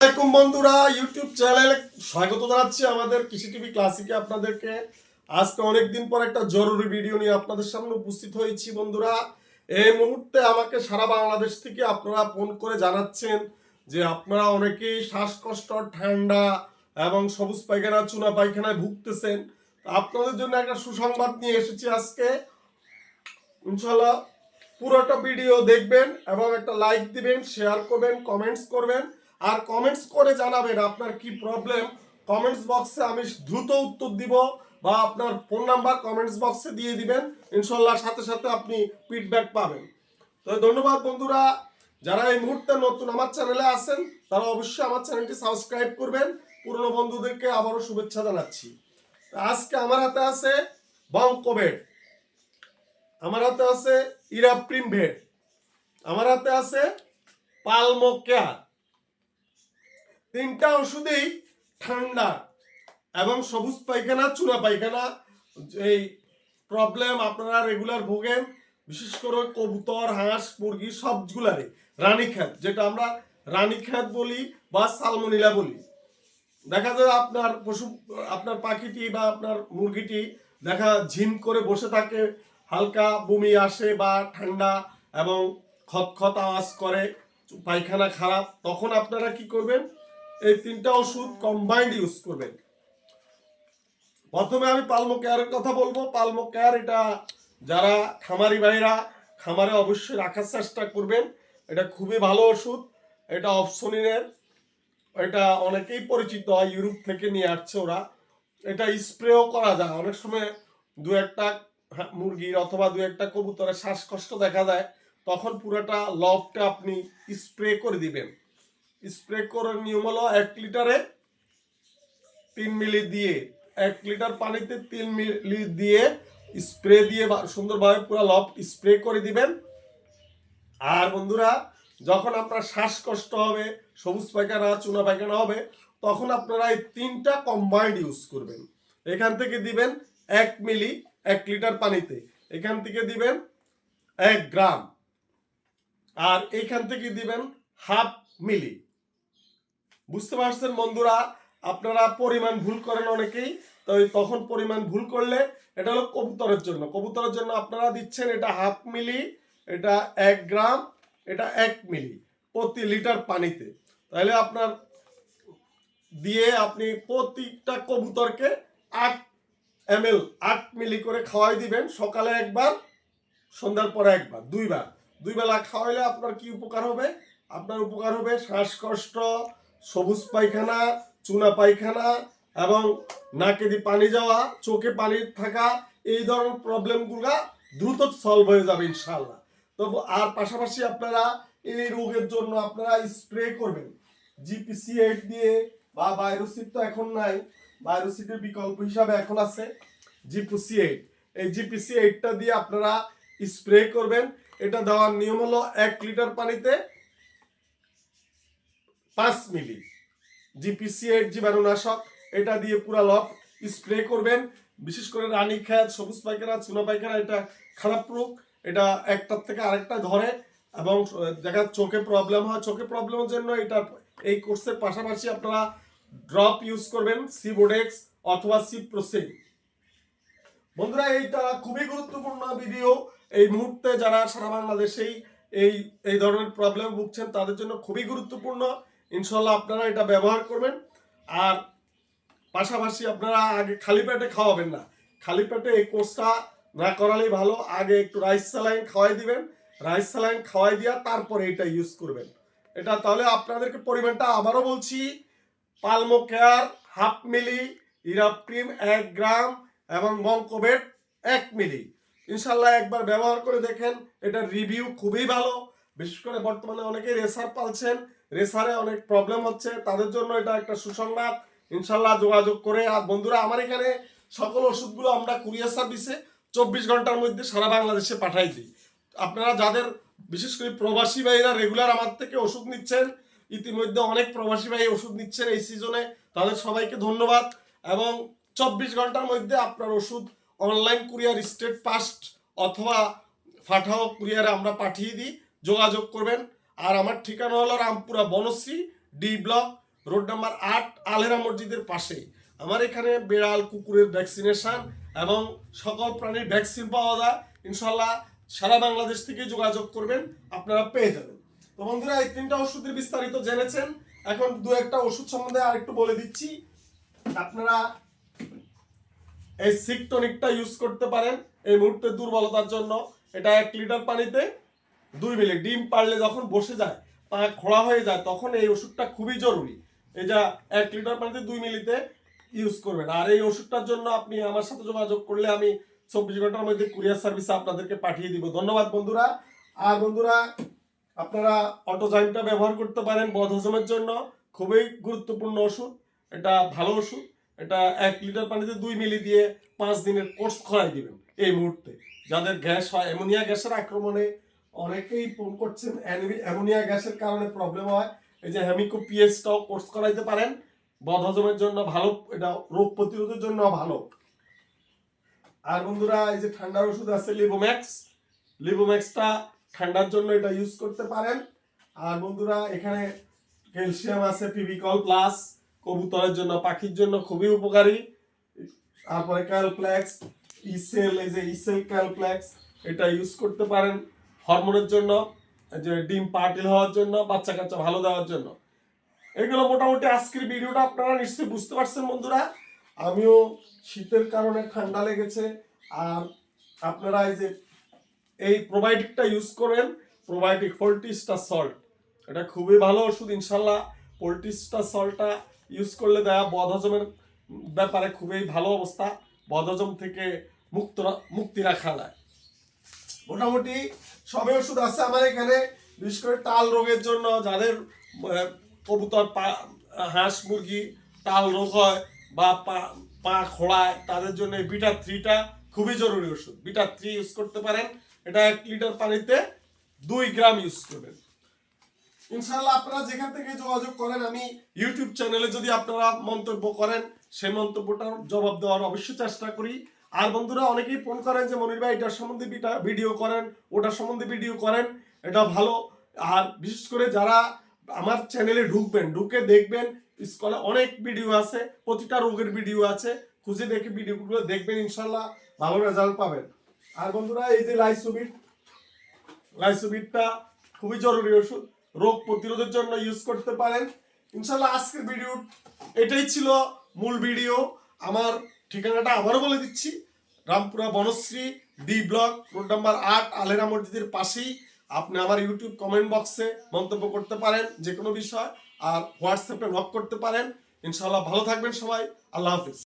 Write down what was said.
আসসালামাইকুম বন্ধুরা, ইউটিউব চ্যানেলে স্বাগত জানাচ্ছি আমাদের কৃষি টিভি ক্লাসিকে আপনাদেরকে। আজকে অনেকদিন পর একটা জরুরি ভিডিও নিয়ে আপনাদের সামনে উপস্থিত হয়েছি বন্ধুরা। এই মুহূর্তে আমাকে সারা বাংলাদেশ থেকে আপনারা ফোন করে জানাচ্ছেন যে আপনারা অনেকেই শ্বাসকষ্ট, ঠান্ডা এবং সবুজ পায়খানা, চুনা পায়খানায় ভুগতেছেন। আপনাদের জন্য একটা সুসংবাদ নিয়ে এসেছি আজকে। ইনশাল্লাহ পুরোটা ভিডিও দেখবেন এবং একটা লাইক দিবেন, শেয়ার করবেন, কমেন্টস করবেন। আর কমেন্টস করে জানাবেন আপনার কি প্রবলেম। কমেন্টস বক্সে আমি দ্রুত উত্তর দিব, বা আপনার ফোন নাম্বার কমেন্টস বক্সে দিয়ে দিবেন। ইনশাল্লাহ সাথে সাথে আপনি ফিডব্যাক পাবেন। তো ধন্যবাদ বন্ধুরা। যারা এই মুহূর্তে নতুন আমার চ্যানেলে আছেন তারা অবশ্যই আমার চ্যানেলটি সাবস্ক্রাইব করবেন। পুরনো বন্ধুদেরকে আবারও শুভেচ্ছা জানাচ্ছি। আজকে আমার হাতে আছে বঙ্কোবেট, আমার হাতে আছে ইরাপ্রিম ভেট, আমার হাতে আছে পালমো কেয়ার। তিনটা ওষুধেই ঠান্ডা এবং সবুজ পায়খানা, চুনা পায়খানা এই প্রবলেম আপনারা রেগুলার ভোগেন। বিশেষ করে কবুতর, হাঁস, মুরগি সবগুলারই রানীক্ষেত, যেটা আমরা রানীক্ষেত বলি বা সালমোনেলা বলি। দেখা যায় আপনার পশু, আপনার পাখিটি বা আপনার মুরগিটি দেখা ঝিম করে বসে থাকে, হালকা বমি আসে বা ঠান্ডা এবং খতখত আওয়াজ করে, পায়খানা খারাপ, তখন আপনারা কি করবেন? এই তিনটা ওষুধ কম্বাইন্ড ইউজ করবেন। প্রথমে আমি পালমো কেয়ারের কথা বলবো। পালমো কেয়ার এটা যারা খামারি ভাইরা খামারে অবশ্যই রাখার চেষ্টা করবেন। এটা খুবই ভালো ওষুধ। এটা অপসনিনের, এটা অনেকেই পরিচিত হয়, ইউরোপ থেকে নিয়ে আসছে ওরা। এটা স্প্রেও করা যায়। অনেক সময় দু একটা মুরগির অথবা দু একটা কবুতরের শ্বাসকষ্ট দেখা যায়, তখন পুরোটা লবটা আপনি স্প্রে করে দিবেন। স্প্রে করার নিয়ম হলো 1 লিটারে 3 মিলি দিয়ে, 1 লিটার পানিতে 3 মিলি দিয়ে স্প্রে দিয়ে সুন্দরভাবে পুরো লব স্প্রে করে দিবেন। আর বন্ধুরা, যখন আপনার শ্বাসকষ্ট হবে, সবুজ পায়খানা, চুনা পায়খানা হবে, তখন আপনারা এই তিনটা কম্বাইন্ড ইউজ করবেন। এখান থেকে দিবেন 1 মিলি 1 লিটার পানিতে, এখান থেকে দিবেন 1 গ্রাম, আর এইখান থেকে দিবেন হাফ মিলি। বুঝতে পারছেন বন্ধুরা? আপনারা পরিমাণ ভুল করেন অনেকেই, তো তখন পরিমাণ ভুল করলে এটা হলো কবুতরের জন্য। কবুতরের জন্য আপনারা দিচ্ছেন এটা হাফ মিলি, এটা 1 গ্রাম, এটা 1 মিলি প্রতি লিটার পানিতে। তাহলে আপনার দিয়ে আপনি প্রতিটা কবুতরকে 8 ml 8 মিলি করে খাওয়াই দিবেন। সকালে একবার, সন্ধ্যার পরে একবার, দুইবার। দুই বেলা খাওয়াইলে আপনার কি উপকার হবে? আপনার উপকার হবে শ্বাসকষ্ট, সবুজ পায়খানা, চুনা পায়খানা এবং নাকে দিয়ে পানি যাওয়া, চোখে পানি থাকা, এই ধরনের প্রবলেমগুলো দ্রুত সলভ হয়ে যাবে ইনশাআল্লাহ। তো আর পাশাপাশি আপনারা এই রোগের জন্য আপনারা স্প্রে করবেন জিপিসি-8 দিয়ে, বা ভাইরোসিড তো এখন নাই, ভাইরোসিডের বিকল্প হিসাবে এখন আছে জিপিসি-8। এই জিপিসি-8টা দিয়ে আপনারা স্প্রে করবেন। এটা দেওয়ার নিয়ম হলো 1 লিটার পানিতে 5 মিলি জিপিসি-8 জীবাণুনাশক, এটা দিয়ে পুরো লব স্প্রে করবেন। বিশেষ করে রানীক্ষেত, সবুজ পায়খানা, চুনা পায়খানা এটা খারাপ রোগ, এটা একটার থেকে আরেকটা ধরে এবং দেখা চোখে প্রবলেম হয়। চোখে প্রবলেমের জন্য এটা এই কোর্সের পাশাপাশি আপনারা ড্রপ ইউজ করবেন, সিবোডেক্স অথবা সিপ্রোসিন। বন্ধুরা, এইটা খুবই গুরুত্বপূর্ণ ভিডিও। এই মুহূর্তে যারা সারা বাংলাদেশেই এই এই ধরনের প্রবলেম ভুগছেন তাদের জন্য খুবই গুরুত্বপূর্ণ। ইনশাল্লাহ আপনারা এটা ব্যবহার করবেন। আর পাশাপাশি আপনারা আগে খালি পেটে খাওয়াবেন না। খালি পেটে এই কোর্সটা না করালেই ভালো। আগে একটু রাইস স্যালাইন খাওয়াই দিবেন, রাইস স্যালাইন খাওয়াই দিয়া তারপরে এটা ইউজ করবেন। এটা তাহলে আপনাদেরকে পরিমাণটা আবারও বলছি, পালমো কেয়ার হাফ মিলি, ইরাপ্রিম 1 গ্রাম এবং বঙ্কোবেট 1 মিলি। ইনশাল্লাহ একবার ব্যবহার করে দেখেন, এটার রিভিউ খুবই ভালো। বিশেষ করে বর্তমানে অনেকেই রেসার পালছেন, রেসারে অনেক প্রবলেম হচ্ছে, তাদের জন্য এটা একটা সুসংবাদ। ইনশাল্লাহ যোগাযোগ করে। আর বন্ধুরা, আমার এখানে সকল ওষুধগুলো আমরা কুরিয়ার সার্ভিসে 24 ঘন্টার মধ্যে সারা বাংলাদেশে পাঠাই দিই। আপনারা যাদের, বিশেষ করে প্রবাসী ভাইরা রেগুলার আমার থেকে ওষুধ নিচ্ছেন, ইতিমধ্যে অনেক প্রবাসী ভাই ওষুধ নিচ্ছেন এই সিজনে, তাদের সবাইকে ধন্যবাদ। এবং 24 ঘন্টার মধ্যে আপনার ওষুধ অনলাইন কুরিয়ার, স্টেট ফাস্ট অথবা পাঠাও কুরিয়ারে আমরা পাঠিয়ে দিই, যোগাযোগ করবেন। আর আমার ঠিকানা হলো Rampura Banasree, D block, road number 8 আলেরা মসজিদের পাশেই। আমার এখানে বিড়াল কুকুরের ভ্যাকসিনেশন এবং সকল প্রাণীর ভ্যাকসিন পাওয়া যায়। ইনশাল্লাহ সারা বাংলাদেশ থেকে যোগাযোগ করবেন, আপনারা পেয়ে যাবেন। তো বন্ধুরা, এই 3টা ওষুধের বিস্তারিত জেনেছেন, এখন দু একটা ওষুধ সম্বন্ধে আরেকটু বলে দিচ্ছি। আপনারা এই সিক টনিকটা ইউজ করতে পারেন এই মুহূর্তে দুর্বলতার জন্য। এটা 1 লিটার পানিতে 2 মিলি, ডিম পারলে যখন বসে যায়, পা খোড়া হয়ে যায়, তখন এই ওষুধটা খুবই জরুরি। এটা 1 লিটার পানিতে 2 মিলিতে ইউজ করবেন। আর এই ওষুধটার জন্য আপনি আমার সাথে যোগাযোগ করলে আমি 24 ঘন্টার মধ্যে কুরিয়ার সার্ভিসে আপনাদেরকে পাঠিয়ে দিব। ধন্যবাদ বন্ধুরা। আর বন্ধুরা, আপনারা অটোজাইমটা ব্যবহার করতে পারেন বদহজমের জন্য, খুবই গুরুত্বপূর্ণ ওষুধ। এটা ভালো ওষুধ। এটা 1 লিটার পানিতে 2 মিলি দিয়ে 5 দিনের কোর্স করাই দিবেন এই মুহূর্তে। যাদের গ্যাস হয়, অ্যামোনিয়া গ্যাসের আক্রমণে অনেকেই ফোন করছেন, অ্যামোনিয়া গ্যাসের কারণে প্রবলেম হয়, এই যে হেমিকো পিএসটাও কোর্স করাইতে পারেন, বদহজমের জন্য ভালো, এটা রোগ প্রতিরোধের জন্য ভালো। আর বন্ধুরা, এই যে ঠান্ডার ওষুধ আছে লিবোম্যাক্স, লিবোম্যাক্সটা ঠান্ডার জন্য এটা ইউজ করতে পারেন। আর বন্ধুরা, এখানে ক্যালসিয়াম আছে, পিবিকল প্লাস, কবুতরের জন্য, পাখির জন্য খুবই উপকারী। তারপরে ক্যালপ্লেক্স, ইসেল, এই যে ইসেল ক্যালপ্লেক্স, এটা ইউজ করতে পারেন হরমোনের জন্য, যে ডিম পার্টিল হওয়ার জন্য, বাচ্চা কাচ্চা ভালো দেওয়ার জন্য। এগুলো মোটামুটি আজকের ভিডিওটা আপনারা নিশ্চয়ই বুঝতে পারছেন বন্ধুরা। আমিও শীতের কারণে ঠান্ডা লেগেছে। আর আপনারা এই যে এই প্রোবায়োটিকটা ইউজ করেন, প্রোবায়োটিক পোল্ট্রিস্টার সল্ট, এটা খুবই ভালো ওষুধ। ইনশাল্লাহ পোল্ট্রিস্টার সল্টটা ইউজ করলে দেয়া বদহজমের ব্যাপারে খুবই ভালো অবস্থা, বদহজম থেকে মুক্তি রাখা যায়। মোটামুটি সবই ওষুধ আছে আমার এখানে। বিশেষ করে টাল রোগের জন্য, যাদের কবুতর, হাঁস মুরগি টাল রোগ হয় বা পা খোড়ায়, তাদের জন্য বিটা 3টা খুবই জরুরি ওষুধ। বিটা 3 ইউজ করতে পারেন। এটা 1 লিটার পানিতে 2 গ্রাম ইউজ করবেন। ইনশাআল্লাহ আপনারা যেখান থেকে যোগাযোগ করেন, আমি ইউটিউব চ্যানেলে যদি আপনারা মন্তব্য করেন, সেই মন্তব্যটার জবাব দেওয়ার অবশ্যই চেষ্টা করি। আর বন্ধুরা, অনেকেই ফোন করেন যে মনির ভাই এটার সম্বন্ধে ভিডিও করেন, ওটার সম্বন্ধে ভিডিও করেন, এটা ভালো। আর বিশেষ করে যারা আমার চ্যানেলে ঢুকে দেখবেন, স্কলে অনেক ভিডিও আছে, প্রতিটা রোগের ভিডিও আছে, খুঁজে দেখে ভিডিওগুলো দেখবেন, ইনশাল্লাহ ভালো রেজাল্ট পাবেন। আর বন্ধুরা, এই যে লাইসোবিটটা খুবই জরুরি ওষুধ, রোগ প্রতিরোধের জন্য ইউজ করতে পারেন। ইনশাল্লাহ আজকের ভিডিও এটাই ছিল মূল ভিডিও। আমার ঠিকানাটা আবারও বলে দিচ্ছি, Rampura Banasree D block, road number 8 আলেরা মসজিদের পাশেই। আপনি আমার ইউটিউব কমেন্ট বক্সে মন্তব্য করতে পারেন যে কোনো বিষয়, আর হোয়াটসঅ্যাপে নক করতে পারেন। ইনশাল্লাহ ভালো থাকবেন সবাই। আল্লাহ হাফিজ।